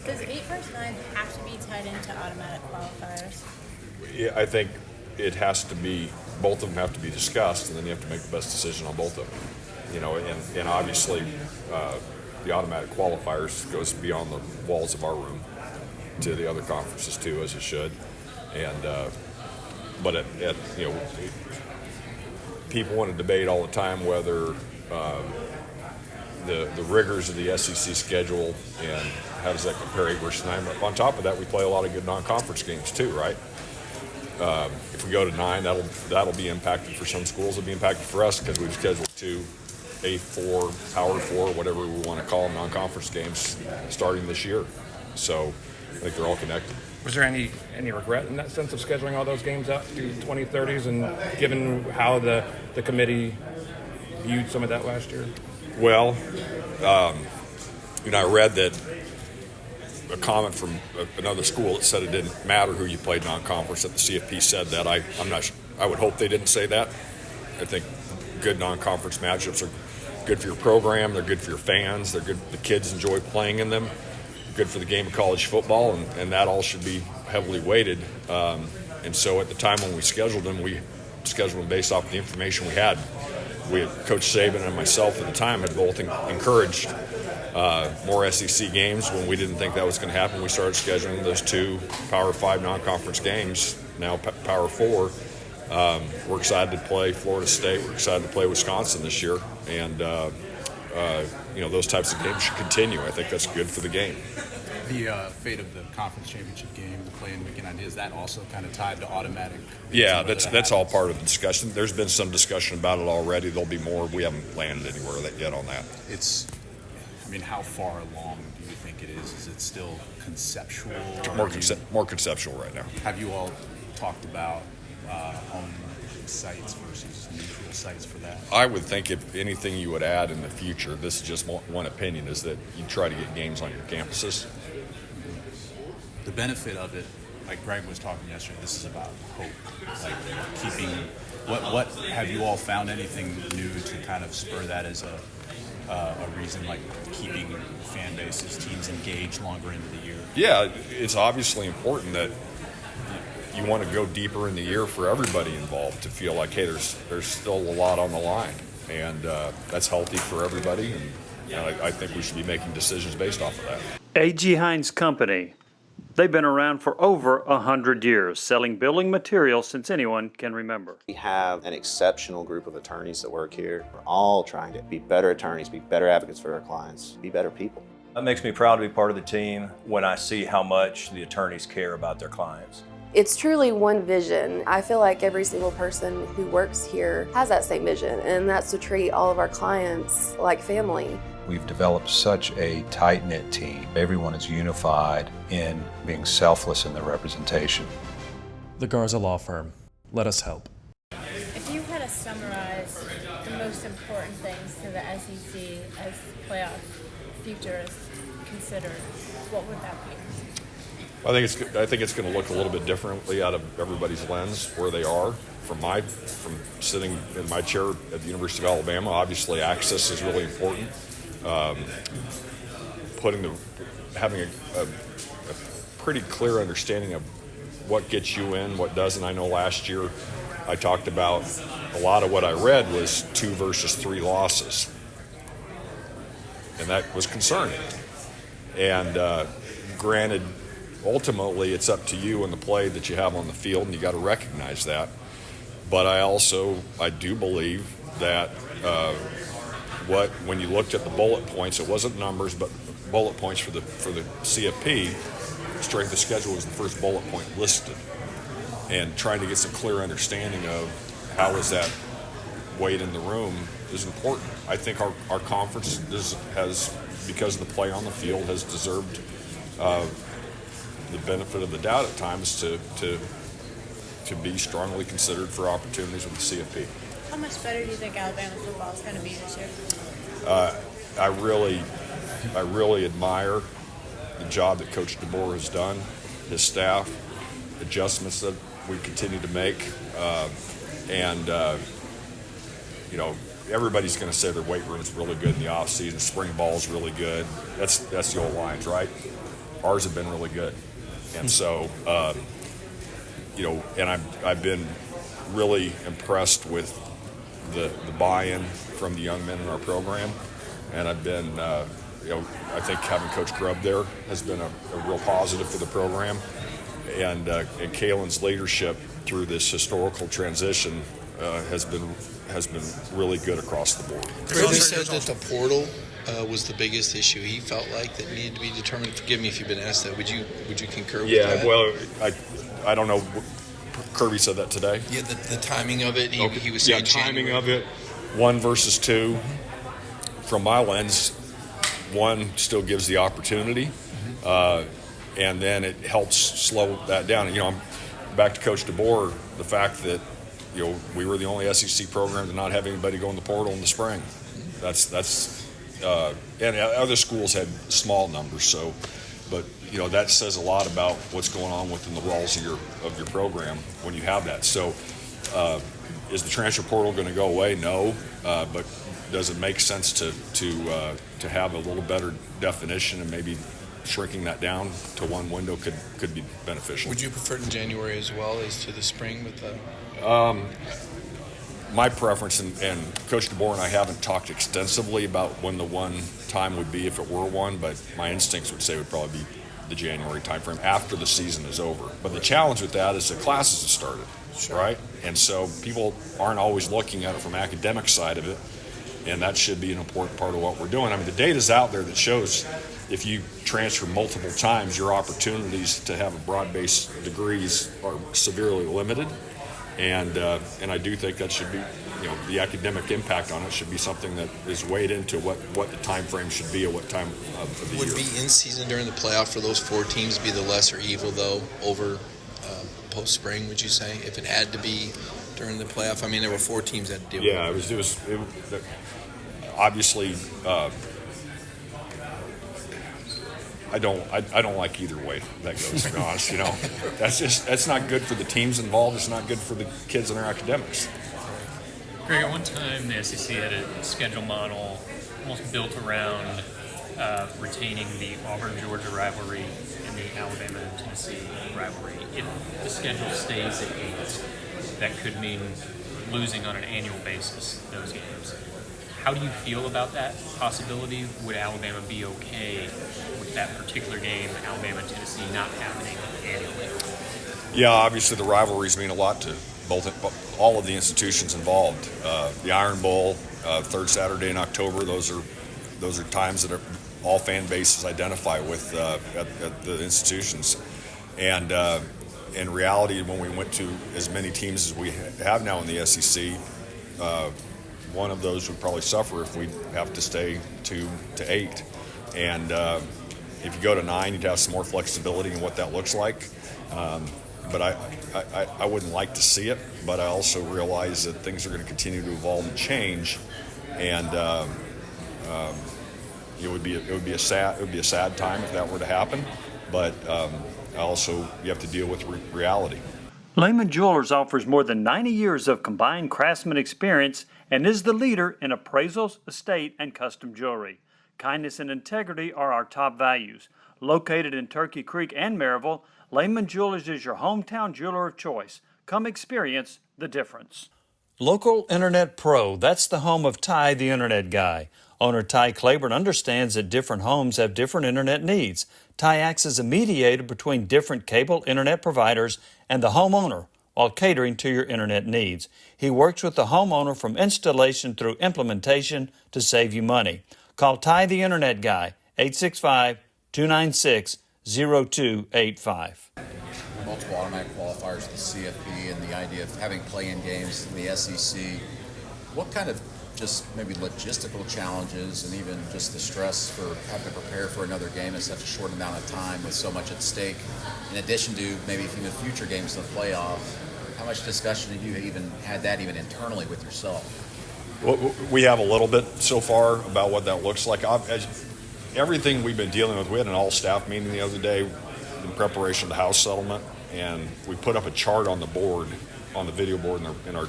Does 8 versus 9 have to be tied into automatic qualifiers? Yeah, I think it has to be, both of them have to be discussed, and then you have to make the best decision on both of them. And obviously, the automatic qualifiers goes beyond the walls of our room to the other conferences too, as it should. And but people want to debate all the time whether the rigors of the SEC schedule and how does that compare 8 versus 9. But on top of that, we play a lot of good non-conference games too, right? If we go to 9, that'll be impacted for some schools. It'll be impacted for us because we've scheduled 2 A4, Power 4, whatever we want to call them, non-conference games starting this year. So I think they're all connected. Was there any regret in that sense of scheduling all those games out to 2030s, and given how the committee viewed some of that last year? Well, I read that a comment from another school that said it didn't matter who you played non-conference, that the CFP said that. I'm not sure. I would hope they didn't say that. I think good non-conference matchups are good for your program. They're good for your fans. They're good. The kids enjoy playing in them. Good for the game of college football, and that all should be heavily weighted. And so at the time when we scheduled them based off the information we had. Coach Saban and myself at the time had both encouraged more SEC games. When we didn't think that was going to happen, we started scheduling those 2 Power 5 non-conference games, now Power 4. We're excited to play Florida State. We're excited to play Wisconsin this year. And, those types of games should continue. I think that's good for the game. The fate of the conference championship game, the play-in weekend, is that also kind of tied to automatic? Yeah, that's all part of the discussion. There's been some discussion about it already. There'll be more. We haven't landed anywhere yet on that. How far along do you think it is? Is it still conceptual? More conceptual right now. Have you all talked about home sites versus neutral sites for that? I would think if anything you would add in the future, this is just one opinion, is that you try to get games on your campuses. The benefit of it, like Greg was talking yesterday, this is about hope. Like keeping, what have you all found anything new to kind of spur that as a reason, like keeping fan bases, teams engaged longer into the year? Yeah, it's obviously important that you want to go deeper in the year for everybody involved to feel like, hey, there's still a lot on the line, and that's healthy for everybody, and I think we should be making decisions based off of that. A.G. Hines Company. They've been around for over 100 years, selling building materials since anyone can remember. We have an exceptional group of attorneys that work here. We're all trying to be better attorneys, be better advocates for our clients, be better people. It makes me proud to be part of the team when I see how much the attorneys care about their clients. It's truly one vision. I feel like every single person who works here has that same vision, and that's to treat all of our clients like family. We've developed such a tight-knit team. Everyone is unified in being selfless in their representation. The Garza Law Firm. Let us help. If you had to summarize the most important things to the SEC as playoff futurists considered, what would that be? I think it's going to look a little bit differently out of everybody's lens where they are. From sitting in my chair at the University of Alabama, obviously access is really important. Having a pretty clear understanding of what gets you in, what doesn't. I know last year I talked about a lot of what I read was 2 versus 3 losses, and that was concerning. And granted, ultimately it's up to you and the play that you have on the field, and you got to recognize that. But I do believe that when you looked at the bullet points, it wasn't numbers, but bullet points for the CFP. Strength of schedule was the first bullet point listed, and trying to get some clear understanding of how is that weight in the room is important. I think our conference has, because of the play on the field, has deserved the benefit of the doubt at times to be strongly considered for opportunities with the CFP. How much better do you think Alabama football is going to be this year? I really admire the job that Coach DeBoer has done, his staff, adjustments that we continue to make, everybody's going to say their weight room is really good in the off season. Spring ball is really good. That's the old lines, right? ours have been really good. And so, and I've been really impressed with the buy-in from the young men in our program. And I've been, I think having Coach Grubb there has been a real positive for the program. And Kalen's leadership through this historical transition has been really good across the board. Greg said that the portal was the biggest issue he felt like that needed to be determined. Forgive me if you've been asked that. Would you concur with that? Yeah, well, I don't know. Kirby said that today. Yeah, the timing of it. He was saying timing of it. 1 versus 2. From my lens, 1 still gives the opportunity, and then it helps slow that down. And, I'm back to Coach DeBoer. The fact that we were the only SEC program to not have anybody go in the portal in the spring. And other schools had small numbers. So, but that says a lot about what's going on within the walls of your program when you have that. So, is the transfer portal going to go away? No, but does it make sense to have a little better definition and maybe shrinking that down to 1 window could be beneficial? Would you prefer it in January as well as to the spring with the? My preference, and Coach DeBoer and I haven't talked extensively about when the 1 time would be if it were 1, but my instincts would say it would probably be the January timeframe after the season is over. But the challenge with that is the classes have started, right? And so people aren't always looking at it from academic side of it, and that should be an important part of what we're doing. I mean, the data's out there that shows if you transfer multiple times, your opportunities to have a broad-based degrees are severely limited. And I do think that should be, the academic impact on it should be something that is weighed into what the time frame should be at what time of the year. Would be in season during the playoff for those 4 teams be the lesser evil, though, over post-spring, would you say, if it had to be during the playoff? I mean, there were 4 teams that deal with it. Yeah, it was obviously I don't like either way that goes, to be honest. That's not good for the teams involved. It's not good for the kids and their academics. Greg, at one time the SEC had a schedule model almost built around retaining the Auburn-Georgia rivalry and the Alabama-Tennessee rivalry. If the schedule stays at 8, that could mean losing on an annual basis those games. How do you feel about that possibility? Would Alabama be okay with that particular game, Alabama-Tennessee, not happening annually? Yeah, obviously the rivalries mean a lot to all of the institutions involved. The Iron Bowl, 3rd Saturday in October, those are times that all fan bases identify with at the institutions. And in reality, when we went to as many teams as we have now in the SEC, one of those would probably suffer if we have to stay 2 to 8. And if you go to 9, you'd have some more flexibility in what that looks like. But I wouldn't like to see it, but I also realize that things are going to continue to evolve and change, and it would be a sad time if that were to happen. But also you have to deal with reality. Lehman Jewelers offers more than 90 years of combined craftsman experience and is the leader in appraisals, estate, and custom jewelry. Kindness and integrity are our top values. Located in Turkey Creek and Maryville, Lehman Jewelers is your hometown jeweler of choice. Come experience the difference. Local Internet Pro, that's the home of Ty the Internet Guy. Owner Ty Claiborne understands that different homes have different internet needs. Ty acts as a mediator between different cable internet providers and the homeowner while catering to your internet needs. He works with the homeowner from installation through implementation to save you money. Call Ty the Internet Guy, 865-296-0285. Multiple automatic qualifiers, the CFP, and the idea of having play-in games in the SEC. What kind of just maybe logistical challenges and even just the stress for having to prepare for another game in such a short amount of time with so much at stake, in addition to maybe even future games in the playoff, how much discussion have you even had that even internally with yourself? Well, we have a little bit so far about what that looks like. Everything we've been dealing with, we had an all-staff meeting the other day in preparation of the House settlement, and we put up a chart on the board, on the video board in our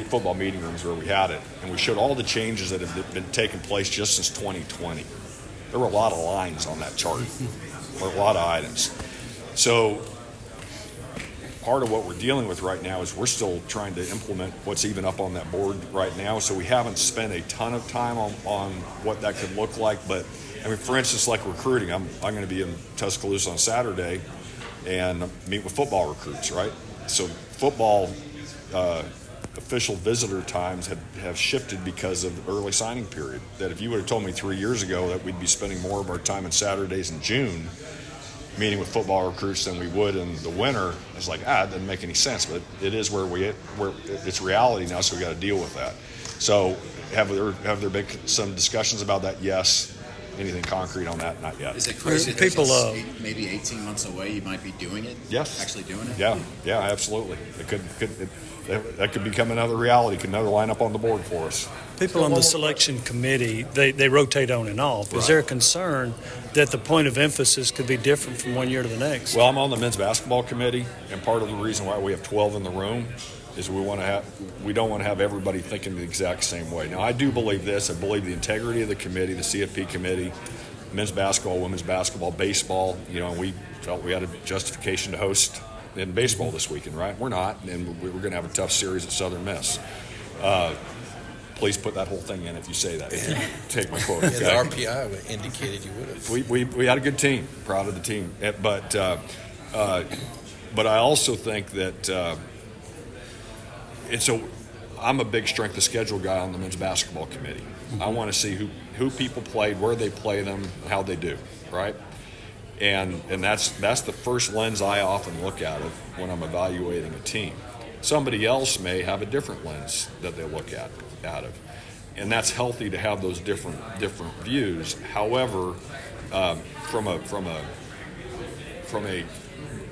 football meeting rooms where we had it, and we showed all the changes that have been taking place just since 2020. There were a lot of lines on that chart, or a lot of items. So part of what we're dealing with right now is we're still trying to implement what's even up on that board right now. So we haven't spent a ton of time on what that could look like. But I mean, for instance, like recruiting, I'm going to be in Tuscaloosa on Saturday and meet with football recruits, right? So football official visitor times have shifted because of the early signing period. That if you would have told me 3 years ago that we'd be spending more of our time on Saturdays in June meeting with football recruits than we would in the winter, it's like, it doesn't make any sense. But it is where it's reality now, so we got to deal with that. So have there been some discussions about that? Yes. Anything concrete on that? Not yet. Is it crazy that People, maybe 18 months away you might be doing it? Yes. Actually doing it? Yeah, absolutely. That could become another reality, could another line up on the board for us. People on the selection committee, they rotate on and off. Is there a concern that the point of emphasis could be different from one year to the next? Well, I'm on the men's basketball committee, and part of the reason why we have 12 in the room is we don't want to have everybody thinking the exact same way. Now, I do believe this. I believe the integrity of the committee, the CFP committee, men's basketball, women's basketball, baseball. And we felt we had a justification to host in baseball this weekend, right? We're not, and we're going to have a tough series at Southern Miss. Please put that whole thing in if you say that. Take my quote. Okay? The RPI indicated you would have. We had a good team. Proud of the team, but I also think that I'm a big strength of schedule guy on the men's basketball committee. I want to see who people played, where they play them, how they do, right? And that's the first lens I often look at it when I'm evaluating a team. Somebody else may have a different lens that they look at of, and that's healthy to have those different views. However, from a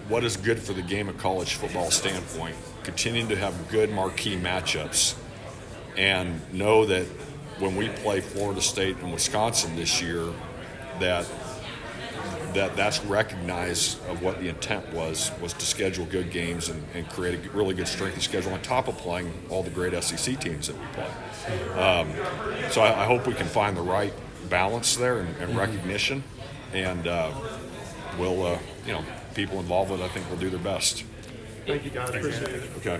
what is good for the game of college football standpoint, continuing to have good marquee matchups, and know that when we play Florida State and Wisconsin this year, that's recognized of what the intent was to schedule good games and create a really good strength of schedule on top of playing all the great SEC teams that we play. So I hope we can find the right balance there and recognition, and we'll people involved with it, I think, will do their best. Thank you, guys. Appreciate it. Okay.